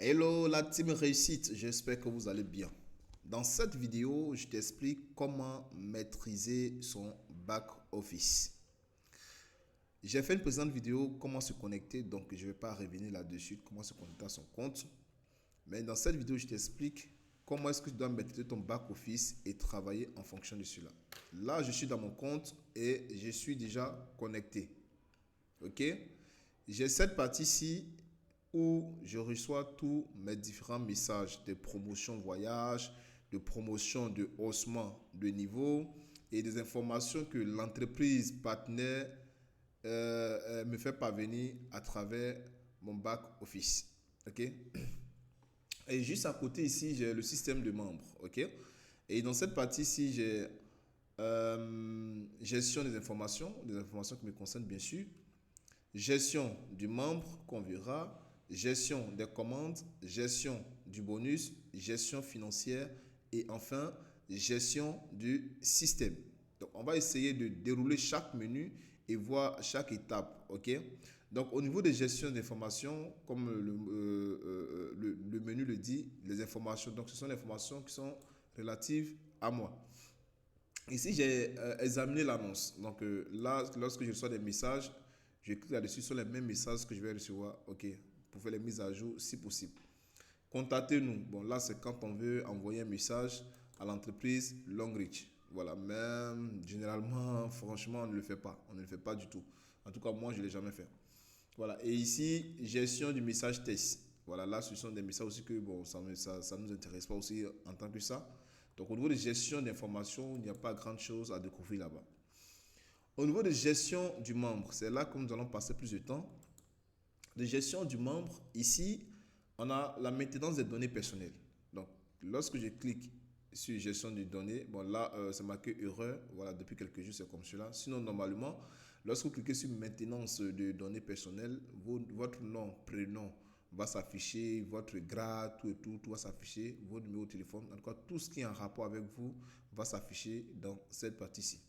Hello la team réussite, j'espère que vous allez bien. Dans cette vidéo, je t'explique comment maîtriser son back office. J'ai fait une précédente vidéo comment se connecter, donc je ne vais pas revenir là-dessus, comment se connecter à son compte. Mais dans cette vidéo, je t'explique comment est-ce que tu dois maîtriser ton back office et travailler en fonction de cela. Là, je suis dans mon compte et je suis déjà connecté. Ok? J'ai cette partie-ci où je reçois tous mes différents messages de promotion voyage, de promotion de haussement de niveau et des informations que l'entreprise partenaire me fait parvenir à travers mon back office. Ok? Et juste à côté ici, j'ai le système de membres. Ok? Et dans cette partie-ci, j'ai gestion des informations qui me concernent bien sûr, gestion du membre qu'on verra, gestion des commandes, gestion du bonus, gestion financière et enfin gestion du système. Donc on va essayer de dérouler chaque menu et voir chaque étape. Ok? Donc au niveau de gestion d'informations, comme le menu le dit, les informations, donc ce sont les informations qui sont relatives à moi. Ici, j'ai examiné l'annonce. Donc là, lorsque je reçois des messages, je clique là-dessus sur les mêmes messages que je vais recevoir. OK, pour faire les mises à jour si possible. Contactez-nous. Bon, là, c'est quand on veut envoyer un message à l'entreprise Longreach. Voilà, même généralement, franchement, on ne le fait pas. On ne le fait pas du tout. En tout cas, moi, je ne l'ai jamais fait. Voilà, et ici, gestion du message test. Voilà, là, ce sont des messages aussi que, bon, ça ne nous intéresse pas aussi en tant que ça. Donc, au niveau de gestion d'informations, il n'y a pas grand-chose à découvrir là-bas. Au niveau de gestion du membre, c'est là que nous allons passer plus de temps. De gestion du membre, ici, on a la maintenance des données personnelles. Donc, lorsque je clique sur gestion des données, bon là, c'est marqué erreur. Voilà, depuis quelques jours, c'est comme cela. Sinon, normalement, lorsque vous cliquez sur maintenance de données personnelles, votre nom, prénom va s'afficher, votre grade, tout va s'afficher, votre numéro de téléphone, en tout cas, tout ce qui est en rapport avec vous va s'afficher dans cette partie-ci.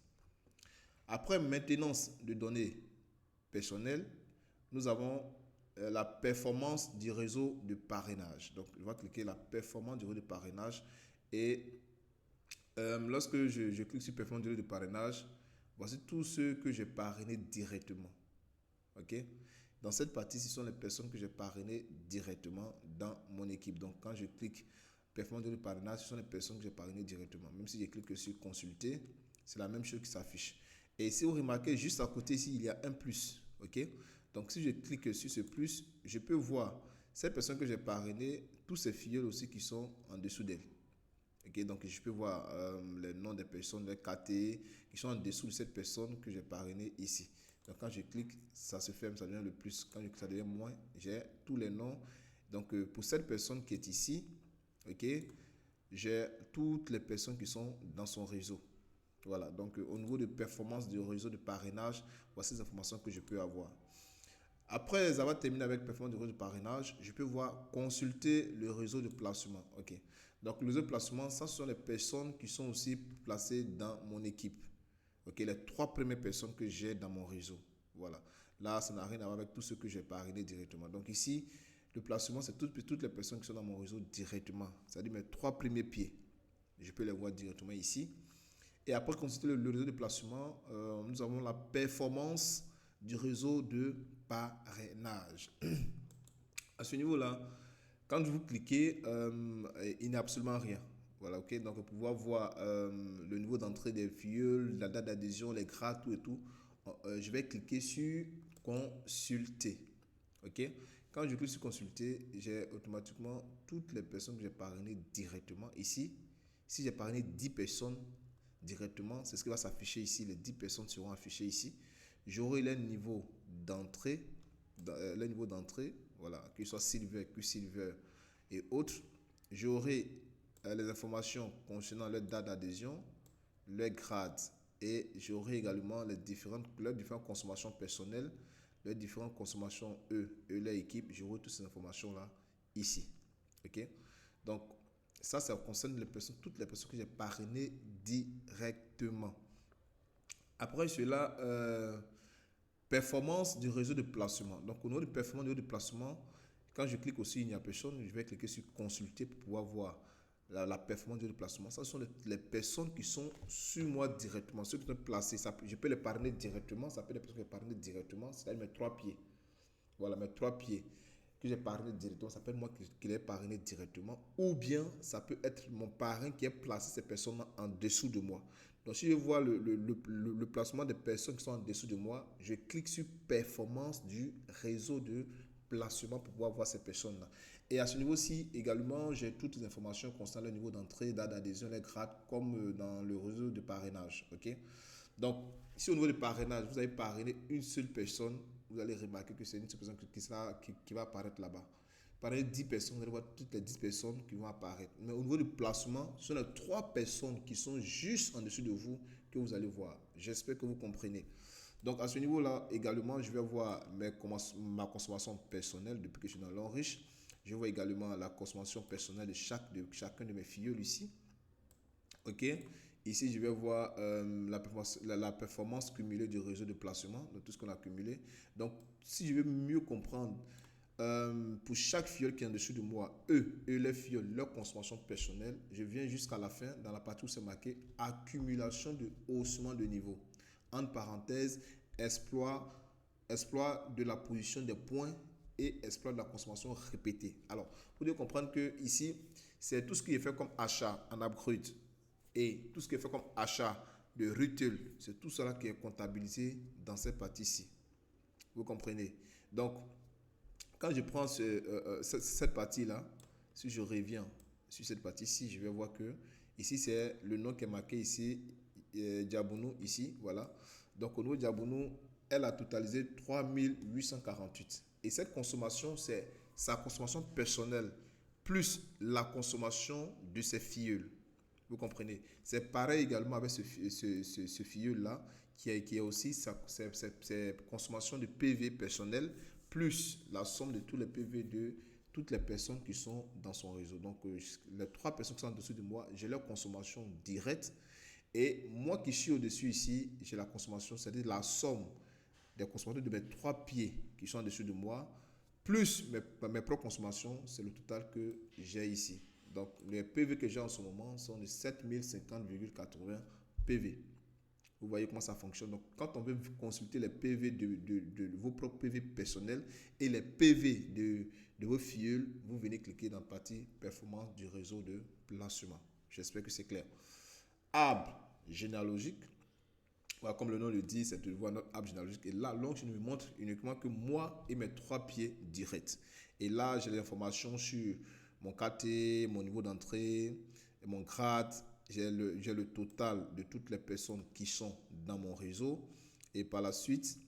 Après maintenance de données personnelles, nous avons la performance du réseau de parrainage. Donc, je vais cliquer la performance du réseau de parrainage et lorsque je clique sur performance du réseau de parrainage, voici tous ceux que j'ai parrainés directement. OK? Dans cette partie, ce sont les personnes que j'ai parrainées directement dans mon équipe. Donc, quand je clique performance du réseau de parrainage, ce sont les personnes que j'ai parrainées directement. Même si je clique sur consulter, c'est la même chose qui s'affiche. Et si vous remarquez, juste à côté ici, il y a un plus. OK? Donc, si je clique sur ce plus, je peux voir ces personnes que j'ai parrainées, tous ces filleuls aussi qui sont en dessous d'elles. Okay, donc, je peux voir les noms des personnes, les KT qui sont en dessous de cette personne que j'ai parrainée ici. Donc, quand je clique, ça se ferme, ça devient le plus. Quand je clique, ça devient moins. J'ai tous les noms. Donc, pour cette personne qui est ici, ok, j'ai toutes les personnes qui sont dans son réseau. Voilà, donc au niveau de performance du réseau de parrainage, voici les informations que je peux avoir. Après avoir terminé avec performance du réseau de parrainage, je peux voir consulter le réseau de placement. Ok. Donc le réseau de placement, ça ce sont les personnes qui sont aussi placées dans mon équipe. Ok, les trois premières personnes que j'ai dans mon réseau. Voilà. Là, ça n'a rien à voir avec tout ce que j'ai parrainé directement. Donc ici, le placement, c'est toutes les personnes qui sont dans mon réseau directement. C'est-à-dire mes trois premiers pieds. Je peux les voir directement ici. Et après consulter le réseau de placement, nous avons la performance du réseau de parrainage. À ce niveau-là, quand vous cliquez, il n'y a absolument rien. Voilà, ok. Donc, pour pouvoir voir le niveau d'entrée des filleuls, la date d'adhésion, les grades, tout et tout, je vais cliquer sur consulter. Ok. Quand je clique sur consulter, j'ai automatiquement toutes les personnes que j'ai parrainées directement ici. Si j'ai parrainé 10 personnes directement, c'est ce qui va s'afficher ici. Les 10 personnes seront affichées ici. J'aurai les niveaux d'entrée, voilà, que ce soit Silver, Q-Silver et autres. J'aurai les informations concernant leur date d'adhésion, leur grade et j'aurai également leurs différentes consommations personnelles, leurs différentes consommations eux et leur équipe. J'aurai toutes ces informations-là ici. Ok? Donc, ça concerne toutes les personnes que j'ai parrainées directement. Après cela, performance du réseau de placement. Donc, au niveau de performance du réseau de placement, Quand je clique aussi, il n'y a personne, je vais cliquer sur consulter pour pouvoir voir la performance du placement. Ça sont les personnes qui sont sur moi directement, ceux qui sont placés. Ça, je peux les parrainer directement, ça peut être des personnes qui parrainer directement, c'est-à-dire mes 3 pieds. Voilà, mes 3 pieds que j'ai parrainé directement, ça peut être moi qui les parrainé directement. Ou bien, ça peut être mon parrain qui a placé ces personnes en dessous de moi. Donc, si je vois le placement des personnes qui sont en dessous de moi, je clique sur performance du réseau de placement pour pouvoir voir ces personnes-là. Et à ce niveau-ci, également, j'ai toutes les informations concernant le niveau d'entrée, date d'adhésion, les grades, comme dans le réseau de parrainage. OK? Donc, si au niveau du parrainage, vous avez parrainé une seule personne, vous allez remarquer que c'est une seule personne qui va apparaître là-bas. Parrainer 10 personnes, vous allez voir toutes les 10 personnes qui vont apparaître. Mais au niveau du placement, ce sont les 3 personnes qui sont juste en dessous de vous que vous allez voir. J'espère que vous comprenez. Donc, à ce niveau-là, également, je vais voir ma consommation personnelle depuis que je suis dans l'Enriche. Je vois également la consommation personnelle de chacun de mes filleuls ici. OK? Ici, je vais voir la performance cumulée du réseau de placement, de tout ce qu'on a cumulé. Donc, si je veux mieux comprendre, pour chaque filleul qui est en dessous de moi, eux et les filleuls, leur consommation personnelle, je viens jusqu'à la fin, dans la partie où c'est marqué accumulation de haussement de niveau. Entre parenthèses, exploit de la position des points et exploit de la consommation répétée. Alors, vous devez comprendre que ici, c'est tout ce qui est fait comme achat en upgrade et tout ce qui est fait comme achat de retail, c'est tout cela qui est comptabilisé dans cette partie-ci. Vous comprenez? Donc, quand je prends cette partie-là, si je reviens sur cette partie-ci, je vais voir que ici, c'est le nom qui est marqué ici, Diabounou, ici, voilà. Donc, au niveau de Diabounou, elle a totalisé 3848. Et cette consommation, c'est sa consommation personnelle, plus la consommation de ses filleuls. Vous comprenez? C'est pareil également avec ce filleul-là qui a aussi ses consommations de PV personnel plus la somme de tous les PV de toutes les personnes qui sont dans son réseau. Donc, les 3 personnes qui sont en dessous de moi, j'ai leur consommation directe. Et moi qui suis au-dessus ici, j'ai la consommation, c'est-à-dire la somme des consommateurs de mes 3 pieds qui sont en dessous de moi, plus mes propres consommations, c'est le total que j'ai ici. Donc, les PV que j'ai en ce moment sont de 7050,80 PV. Vous voyez comment ça fonctionne. Donc, quand on veut consulter les PV de vos propres PV personnels et les PV de vos filleuls, vous venez cliquer dans la partie performance du réseau de placement. J'espère que c'est clair. Arbre généalogique. Voilà, comme le nom le dit, c'est de voir notre arbre généalogique. Et là, je ne me montre uniquement que moi et mes 3 pieds directs. Et là, j'ai l'information sur mon KT, mon niveau d'entrée, mon grade. J'ai le total de toutes les personnes qui sont dans mon réseau. Et par la suite,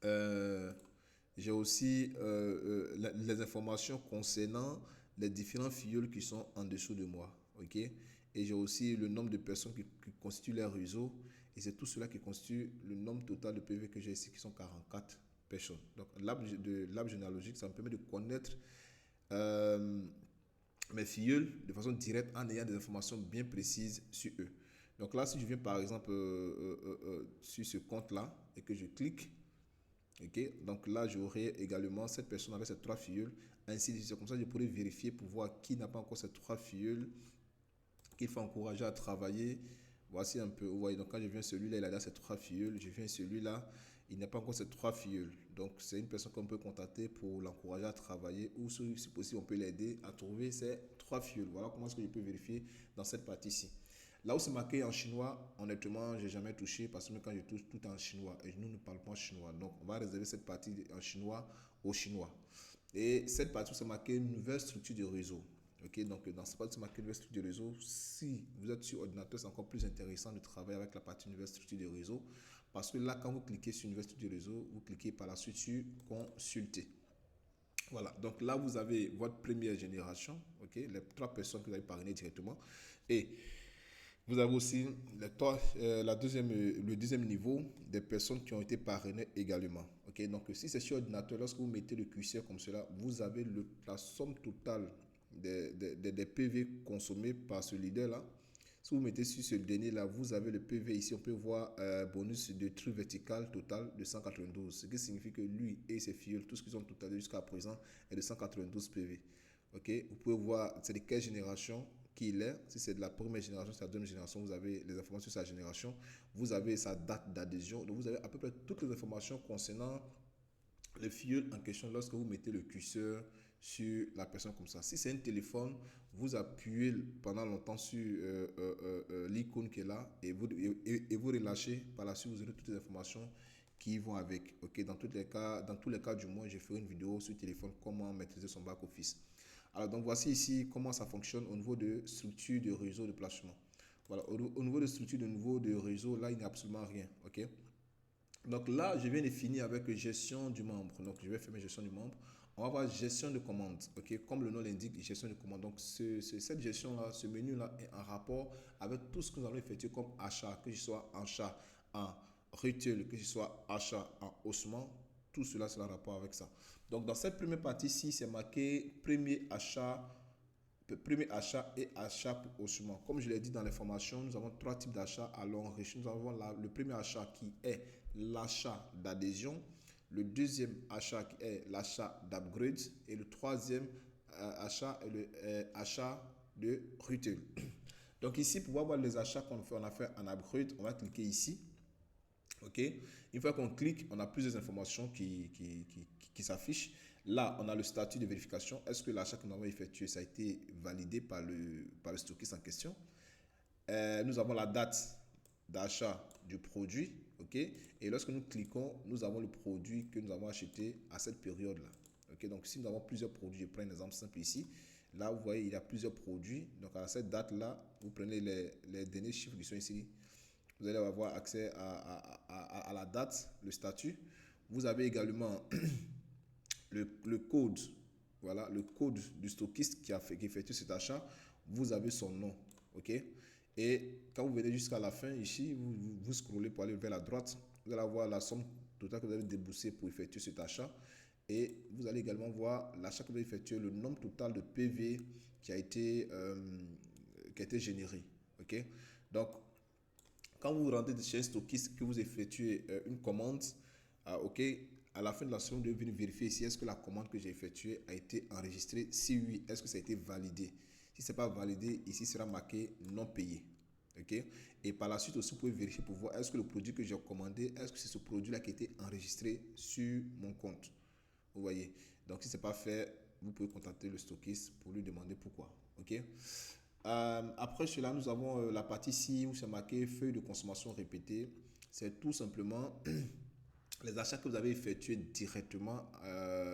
j'ai aussi les informations concernant les différents filleuls qui sont en dessous de moi. OK? Et j'ai aussi le nombre de personnes qui constituent leur réseau. Et c'est tout cela qui constitue le nombre total de PV que j'ai ici, qui sont 44 personnes. Donc, l'arbre généalogique, ça me permet de connaître mes filleuls de façon directe en ayant des informations bien précises sur eux. Donc là, si je viens par exemple sur ce compte-là et que je clique, ok, donc là, j'aurai également cette personne avec ses 3 filleuls, ainsi de suite. Comme ça, je pourrai vérifier pour voir qui n'a pas encore ces 3 filleuls, qu'il faut encourager à travailler. Voici un peu, vous voyez, donc quand je viens celui-là, il a déjà ses 3 filleuls. Je viens celui-là, il n'a pas encore ses 3 filleuls. Donc c'est une personne qu'on peut contacter pour l'encourager à travailler ou si possible, on peut l'aider à trouver ses 3 filleuls. Voilà comment est-ce que je peux vérifier dans cette partie-ci. Là où c'est marqué en chinois, honnêtement, je n'ai jamais touché parce que quand je touche, tout est en chinois et nous ne parlons pas chinois. Donc on va réserver cette partie en chinois aux Chinois. Et cette partie où c'est marqué une nouvelle structure de réseau. Ok, donc dans cette partie c'est marqué nouvelle structure de réseau. Si vous êtes sur ordinateur, c'est encore plus intéressant de travailler avec la partie nouvelle structure de réseau. Parce que là, quand vous cliquez sur nouvelle structure de réseau, vous cliquez par la suite sur consulter. Voilà, donc là, vous avez votre première génération, ok, les 3 personnes que vous avez parrainées directement. Et vous avez aussi le deuxième niveau des personnes qui ont été parrainées également. Ok, donc si c'est sur ordinateur, lorsque vous mettez le curseur comme cela, vous avez la somme totale des PV consommés par ce leader-là. Si vous mettez sur ce dernier là, vous avez le PV ici. On peut voir bonus de truc vertical total de 192. Ce qui signifie que lui et ses filles, tout ce qu'ils ont total jusqu'à présent est de 192 PV. Ok, vous pouvez voir c'est de quelle génération qu'il est. Si c'est de la première génération, c'est la deuxième génération, vous avez les informations sur sa génération. Vous avez sa date d'adhésion. Donc vous avez à peu près toutes les informations concernant le filleul en question lorsque vous mettez le curseur sur la personne comme ça. Si c'est un téléphone, vous appuyez pendant longtemps sur l'icône qui est là et vous relâchez. Par la suite, vous aurez toutes les informations qui vont avec. Ok, dans tous les cas du mois, je ferai une vidéo sur téléphone comment maîtriser son back office. Alors donc voici ici comment ça fonctionne au niveau de structure de réseau de placement. Voilà, au niveau de structure de niveau de réseau, là il n'y a absolument rien. Ok. Donc là, je viens de finir avec gestion du membre. Donc, je vais fermer gestion du membre. On va voir gestion de commande. Ok, comme le nom l'indique, gestion de commande. Donc, cette gestion-là, ce menu-là est en rapport avec tout ce que nous allons effectuer comme achat, que ce soit achat en retail, que ce soit achat en haussement. Tout cela, c'est en rapport avec ça. Donc, dans cette première partie-ci, c'est marqué premier achat et achat pour haussement. Comme je l'ai dit dans l'information, nous avons trois types d'achats à long riche. Nous avons le premier achat qui est l'achat d'adhésion, le deuxième achat qui est l'achat d'upgrade et le troisième achat est l'achat de retail. Donc ici, pour voir les achats qu'on a fait en upgrade, on va cliquer ici. Ok. Une fois qu'on clique, on a plusieurs informations qui s'affichent. Là, on a le statut de vérification. Est-ce que l'achat que nous avons effectué, ça a été validé par le stockiste en question? Nous avons la date d'achat du produit. Ok. Et lorsque nous cliquons, nous avons le produit que nous avons acheté à cette période-là. Ok. Donc, si nous avons plusieurs produits, je prends un exemple simple ici. Là, vous voyez, il y a plusieurs produits. Donc, à cette date-là, vous prenez les derniers chiffres qui sont ici. Vous allez avoir accès à la date, le statut. Vous avez également le code, voilà, le code du stockiste qui effectue cet achat. Vous avez son nom, ok. Et quand vous venez jusqu'à la fin ici, vous scrollez pour aller vers la droite. Vous allez avoir la somme totale que vous avez déboursée pour effectuer cet achat. Et vous allez également voir l'achat que vous avez effectué, le nombre total de PV qui a été généré, ok. Donc quand vous rentrez chez un stockiste, que vous effectuez une commande, ok, à la fin de la semaine, vous devez venir vérifier ici, est-ce que la commande que j'ai effectuée a été enregistrée? Si oui, est-ce que ça a été validé? Si ce n'est pas validé, ici sera marqué non payé. Ok. Et par la suite aussi, vous pouvez vérifier pour voir est-ce que le produit que j'ai commandé, est-ce que c'est ce produit-là qui a été enregistré sur mon compte? Vous voyez. Donc, si ce n'est pas fait, vous pouvez contacter le stockiste pour lui demander pourquoi. Ok. Après cela, nous avons la partie ici où c'est marqué feuille de consommation répétée. C'est tout simplement les achats que vous avez effectués directement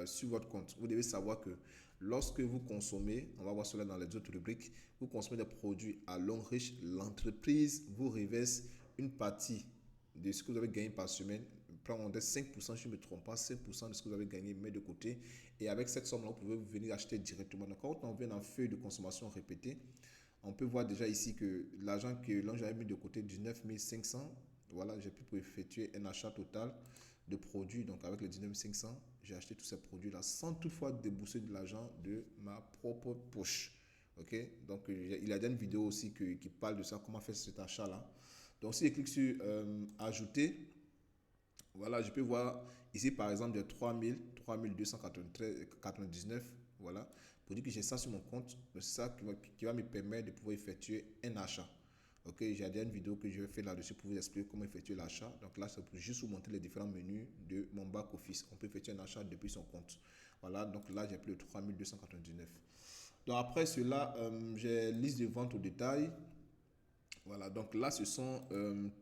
sur votre compte. Vous devez savoir que lorsque vous consommez, on va voir cela dans les autres rubriques, vous consommez des produits à long riche, l'entreprise vous reverse une partie de ce que vous avez gagné par semaine. Prends 5%, je ne me trompe pas, 5% de ce que vous avez gagné, met de côté. Et avec cette somme-là, vous pouvez venir acheter directement. Donc, quand on vient dans feuille de consommation répétée, on peut voir déjà ici que l'argent que j'avais mis de côté, 19 500, voilà, j'ai pu effectuer un achat total de produits. Donc avec les 19 500, j'ai acheté tous ces produits-là sans toutefois débourser de l'argent de ma propre poche. Ok, donc il y a une vidéo aussi qui parle de ça, comment faire cet achat-là. Donc si je clique sur ajouter, voilà, je peux voir ici par exemple de 3299, voilà, pour dire que j'ai ça sur mon compte, c'est ça qui va me permettre de pouvoir effectuer un achat. Ok, j'ai déjà une vidéo que je vais faire là-dessus pour vous expliquer comment effectuer l'achat. Donc là, c'est pour juste vous montrer les différents menus de mon back office. On peut effectuer un achat depuis son compte. Voilà, donc là, j'ai plus de 3299. Donc après cela, j'ai liste de vente au détail. Voilà, donc là, ce sont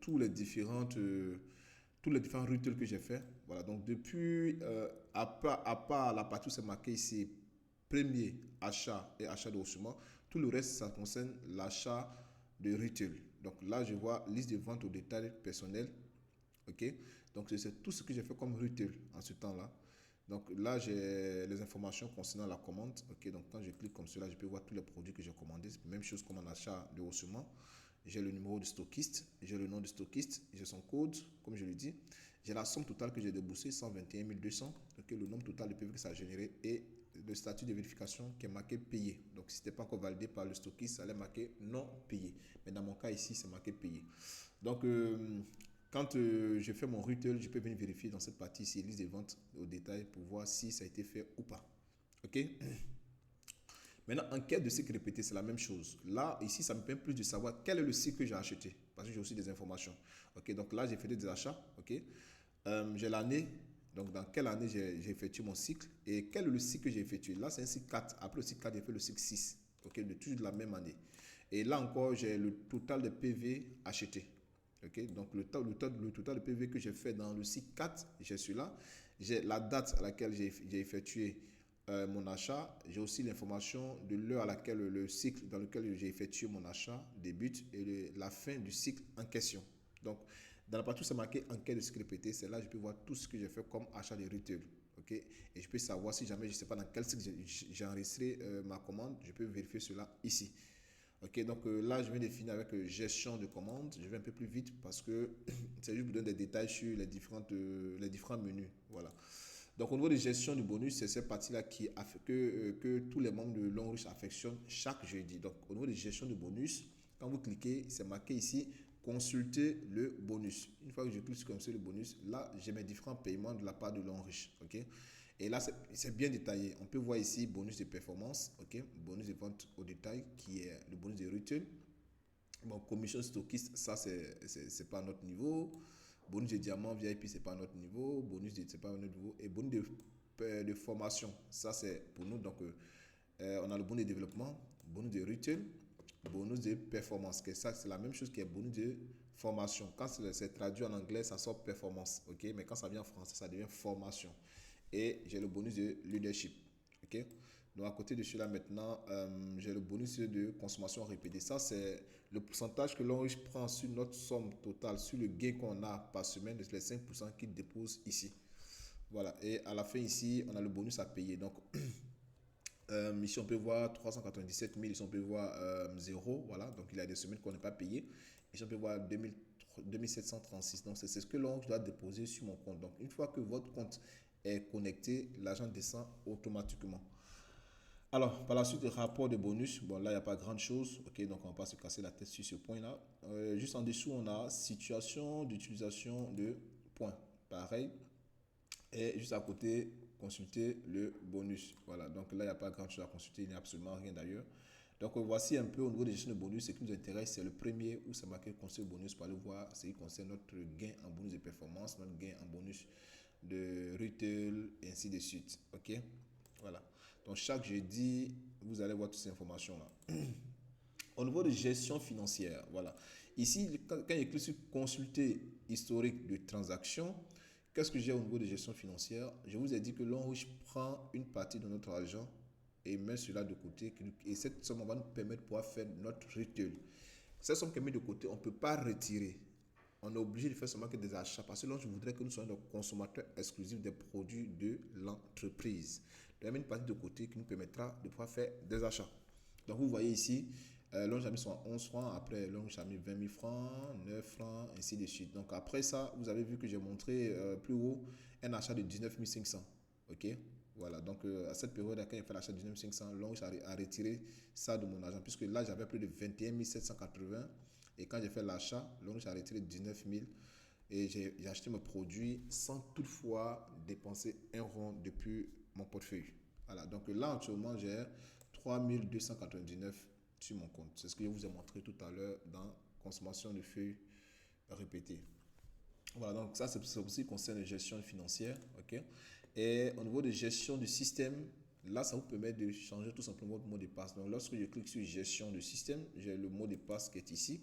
tous les différents retails que j'ai fait. Voilà, donc depuis, à part la partie où c'est marqué ici, premier achat et achat de haussement, tout le reste, ça concerne l'achat de retail. Donc là, je vois liste de vente au détail personnel. Ok, donc c'est tout ce que j'ai fait comme retail en ce temps-là. Donc là, j'ai les informations concernant la commande. Ok, donc quand je clique comme cela, je peux voir tous les produits que j'ai commandés. Même chose comme un achat de haussement. J'ai le numéro de stockiste, j'ai le nom de stockiste, j'ai son code, comme je l'ai dit. J'ai la somme totale que j'ai déboursée, 121 200. Ok, le nombre total de PV que ça a généré et le statut de vérification qui est marqué payé. Donc, si ce n'était pas encore validé par le stockiste, ça allait marquer non payé. Mais dans mon cas ici, c'est marqué payé. Donc, quand je fais mon retail, je peux venir vérifier dans cette partie ici, liste des ventes au détail pour voir si ça a été fait ou pas. OK? Maintenant, enquête de cycle répété, c'est la même chose. Là, ici, ça me permet plus de savoir quel est le cycle que j'ai acheté. Parce que j'ai aussi des informations. OK, donc là, j'ai fait des achats. OK, j'ai l'année. Donc, dans quelle année j'ai effectué mon cycle et quel est le cycle que j'ai effectué. Là, c'est un cycle 4. Après le cycle 4, j'ai fait le cycle 6. OK, de toujours de la même année. Et là encore, j'ai le total de PV acheté. OK, donc le total de PV que j'ai fait dans le cycle 4, j'ai celui-là. J'ai la date à laquelle j'ai effectué mon achat. J'ai aussi l'information de l'heure à laquelle le cycle dans lequel j'ai effectué mon achat débute et la fin du cycle en question. Donc, dans la partie où c'est marqué enquête de cycle répété, c'est là que je peux voir tout ce que j'ai fait comme achat de retail. Okay? Et je peux savoir si jamais je ne sais pas dans quel cycle j'ai enregistré ma commande, je peux vérifier cela ici. Ok, donc là, je viens de finir avec gestion de commande. Je vais un peu plus vite parce que c'est juste pour donner des détails sur les différents menus. Voilà. Donc, au niveau de gestion du bonus, c'est cette partie-là que tous les membres de Longreach affectionnent chaque jeudi. Donc, au niveau de gestion du bonus, quand vous cliquez, c'est marqué ici consulter le bonus. Une fois que je clique sur consulter le bonus, là, j'ai mes différents paiements de la part de Longreach. Ok. Et là, c'est bien détaillé. On peut voir ici bonus de performance, ok, bonus de vente au détail qui est le bonus de retail. Bon, commission stockiste, ça c'est pas à notre niveau. Bonus de diamant VIP, c'est pas à notre niveau. Bonus de c'est pas à notre niveau. Et bonus de formation, ça c'est pour nous. Donc, on a le bonus de développement, bonus de retail, bonus de performance. Que ça, c'est la même chose que bonus de formation. Quand c'est traduit en anglais, ça sort performance, ok, mais quand ça vient en français, ça devient formation. Et j'ai le bonus de leadership. Ok. Donc à côté de celui-là maintenant, j'ai le bonus de consommation répétée. Ça, c'est le pourcentage que l'on prend sur notre somme totale, sur le gain qu'on a par semaine, les 5% qu'il dépose ici. Voilà. Et à la fin ici, on a le bonus à payer. Donc ici, on peut voir 397 000, ici, on peut voir 0. Voilà. Donc il y a des semaines qu'on n'a pas payé. Ici, on peut voir 2736. Donc c'est ce que l'on doit déposer sur mon compte. Donc une fois que votre compte est connecté, l'argent descend automatiquement. Alors, par la suite, le rapport de bonus. Bon, là, il n'y a pas grand chose. Ok, donc on ne va pas se casser la tête sur ce point-là. Juste en dessous, on a situation d'utilisation de points. Pareil. Et juste à côté, consulter le bonus. Voilà, donc là, il n'y a pas grand chose à consulter. Il n'y a absolument rien d'ailleurs. Donc, voici un peu au niveau des gestions de bonus. Ce qui nous intéresse, c'est le premier où c'est marqué consulter le bonus pour aller voir ce qui concerne notre gain en bonus de performance, notre gain en bonus de retail, et ainsi de suite. Ok, voilà. Donc, chaque jeudi, vous allez voir toutes ces informations-là. Au niveau de gestion financière, voilà. Ici, quand il clique sur consulter historique de transactions, qu'est-ce que j'ai au niveau de gestion financière? Je vous ai dit que Longreach prend une partie de notre argent et met cela de côté. Et cette somme va nous permettre de pouvoir faire notre retail. Cette somme qui est mise de côté, on ne peut pas retirer. On est obligé de faire seulement que des achats parce que là, je voudrais que nous soyons des consommateurs exclusifs des produits de l'entreprise. Donc, il y a une partie de côté qui nous permettra de pouvoir faire des achats. Donc, vous voyez ici, l'on j'ai mis son 11 francs, après l'on j'ai mis 20 000 francs, 9 francs, ainsi de suite. Donc, après ça, vous avez vu que j'ai montré plus haut un achat de 19 500. Ok, voilà, donc à cette période, quand il fait l'achat de 19 500, l'on a retiré ça de mon argent, puisque là, j'avais plus de 21 780. Et quand j'ai fait l'achat, l'on j'ai retiré 19 000 et j'ai acheté mes produits sans toutefois dépenser un rond depuis mon portefeuille. Voilà, donc là, actuellement, j'ai 3 299 sur mon compte. C'est ce que je vous ai montré tout à l'heure dans consommation de feuilles répétées. Voilà, donc ça, c'est aussi concerne la gestion financière. Ok. Et au niveau de gestion du système, là, ça vous permet de changer tout simplement votre mot de passe. Donc, lorsque je clique sur gestion de système, j'ai le mot de passe qui est ici.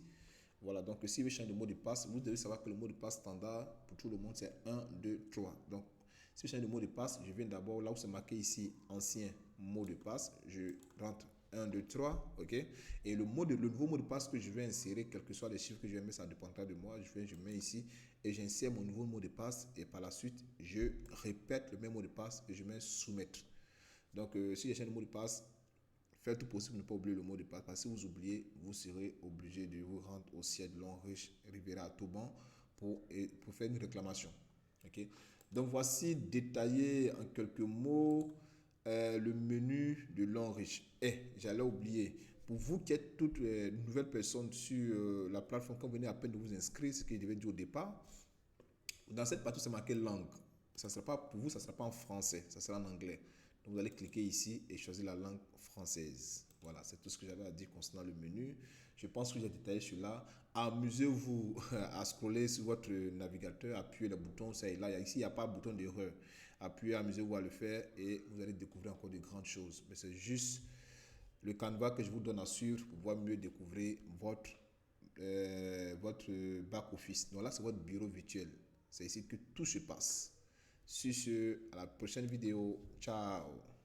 Voilà, donc si vous changez de mot de passe, vous devez savoir que le mot de passe standard pour tout le monde, c'est 1, 2, 3. Donc, si je change de mot de passe, je viens d'abord là où c'est marqué ici ancien mot de passe, je rentre 1, 2, 3, ok. Et le nouveau mot de passe que je vais insérer, quels que soient les chiffres que je vais mettre, ça dépendra de moi. Je mets ici et j'insère mon nouveau mot de passe et par la suite, je répète le même mot de passe et je mets soumettre. Donc, si je change de mot de passe, faites tout possible pour ne pas oublier le mot de passe. Parce que si vous oubliez, vous serez obligé de vous rendre au siège de Longreach Riviera à Toban pour faire une réclamation. Okay? Donc voici détaillé en quelques mots le menu de l'enrichissement. J'allais oublier. Pour vous qui êtes toutes nouvelles personnes sur la plateforme, quand vous venez à peine de vous inscrire, ce que je devais dire au départ, dans cette partie, c'est marqué langue. Ça sera pas, pour vous, ça ne sera pas en français, ça sera en anglais. Donc vous allez cliquer ici et choisir la langue française. Voilà, c'est tout ce que j'avais à dire concernant le menu. Je pense que j'ai détaillé celui-là. Amusez-vous à scroller sur votre navigateur, appuyez le bouton, ça est là. Ici, il n'y a pas de bouton d'erreur. Appuyez, amusez-vous à le faire et vous allez découvrir encore de grandes choses. Mais c'est juste le canevas que je vous donne à suivre pour pouvoir mieux découvrir votre back-office. Donc là, c'est votre bureau virtuel. C'est ici que tout se passe. Sur ce, à la prochaine vidéo. Ciao.